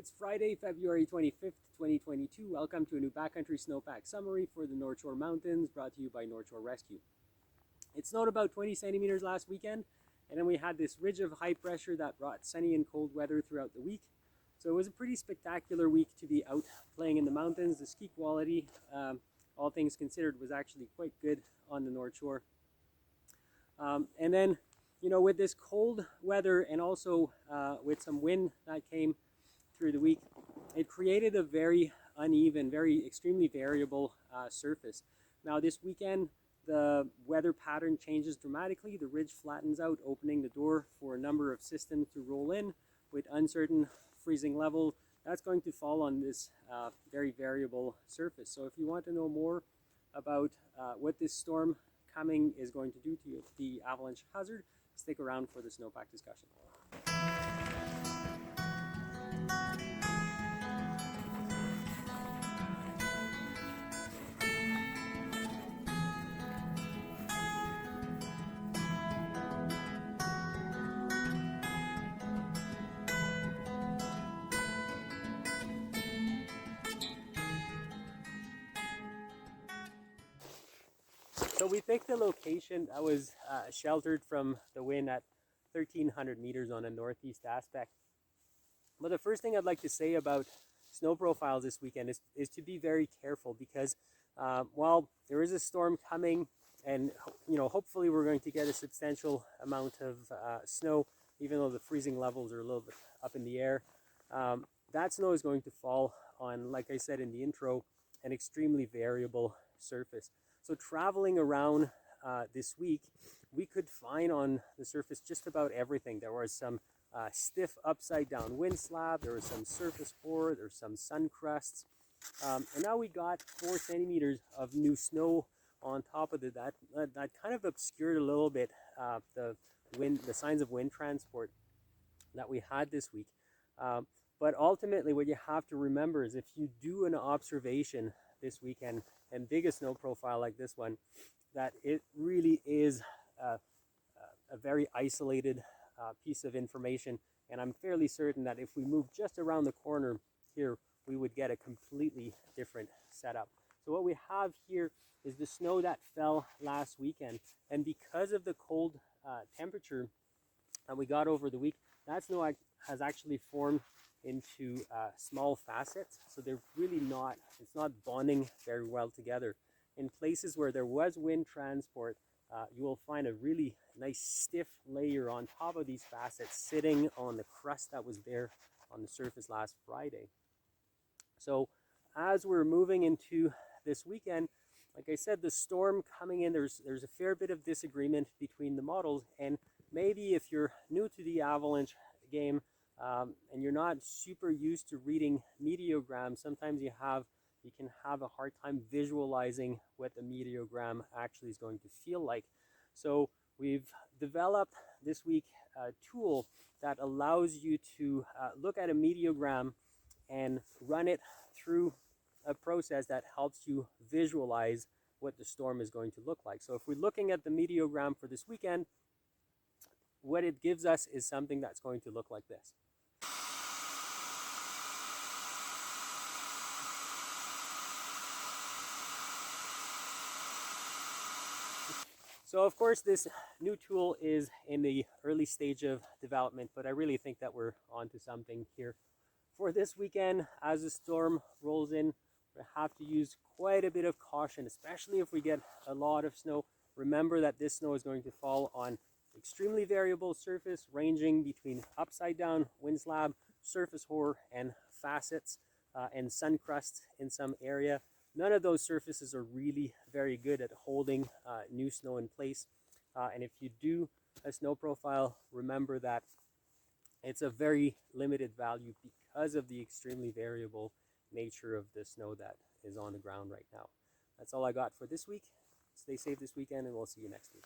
It's Friday, February 25th, 2022. Welcome to a new backcountry snowpack summary for the North Shore Mountains, brought to you by North Shore Rescue. It snowed about 20 centimeters last weekend, and then we had this ridge of high pressure that brought sunny and cold weather throughout the week. So it was a pretty spectacular week to be out playing in the mountains. The ski quality, all things considered, was actually quite good on the North Shore. And then, with this cold weather and also with some wind that came through the week, it created a very uneven, very extremely variable surface. Now this weekend, the weather pattern changes dramatically. The ridge flattens out, opening the door for a number of systems to roll in with uncertain freezing level. That's going to fall on this very variable surface. So if you want to know more about what this storm coming is going to do to the avalanche hazard, stick around for the snowpack discussion. So we picked a location that was sheltered from the wind at 1,300 meters on a northeast aspect. But the first thing I'd like to say about snow profiles this weekend is to be very careful, because while there is a storm coming, and hopefully we're going to get a substantial amount of snow, even though the freezing levels are a little bit up in the air, that snow is going to fall on, like I said in the intro, an extremely variable surface. So traveling around this week, we could find on the surface just about everything. There was some stiff upside down wind slab, there was some surface hoar, there's some sun crusts, and now we got 4 centimeters of new snow on top of it. That kind of obscured a little bit the signs of wind transport that we had this week. But ultimately, what you have to remember is if you do an observation this weekend and dig a snow profile like this one, that it really is a very isolated piece of information. And I'm fairly certain that if we move just around the corner here, we would get a completely different setup. So what we have here is the snow that fell last weekend. And because of the cold temperature that we got over the week, that snow has actually formed into small facets. So they're really not, it's not bonding very well together. In places where there was wind transport, you will find a really nice stiff layer on top of these facets sitting on the crust that was there on the surface last Friday. So as we're moving into this weekend, like I said, the storm coming in, there's a fair bit of disagreement between the models. And maybe if you're new to the avalanche game, and you're not super used to reading meteograms, sometimes you can have a hard time visualizing what the meteogram actually is going to feel like. So we've developed this week a tool that allows you to look at a meteogram and run it through a process that helps you visualize what the storm is going to look like. So if we're looking at the meteogram for this weekend, what it gives us is something that's going to look like this. So of course this new tool is in the early stage of development, but I really think that we're onto something here. For this weekend, as the storm rolls in, we have to use quite a bit of caution, especially if we get a lot of snow. Remember that this snow is going to fall on extremely variable surface, ranging between upside down wind slab, surface hoar, and facets, and sun crust in some area. None of those surfaces are really very good at holding new snow in place. And if you do a snow profile, remember that it's a very limited value because of the extremely variable nature of the snow that is on the ground right now. That's all I got for this week. Stay safe this weekend, and we'll see you next week.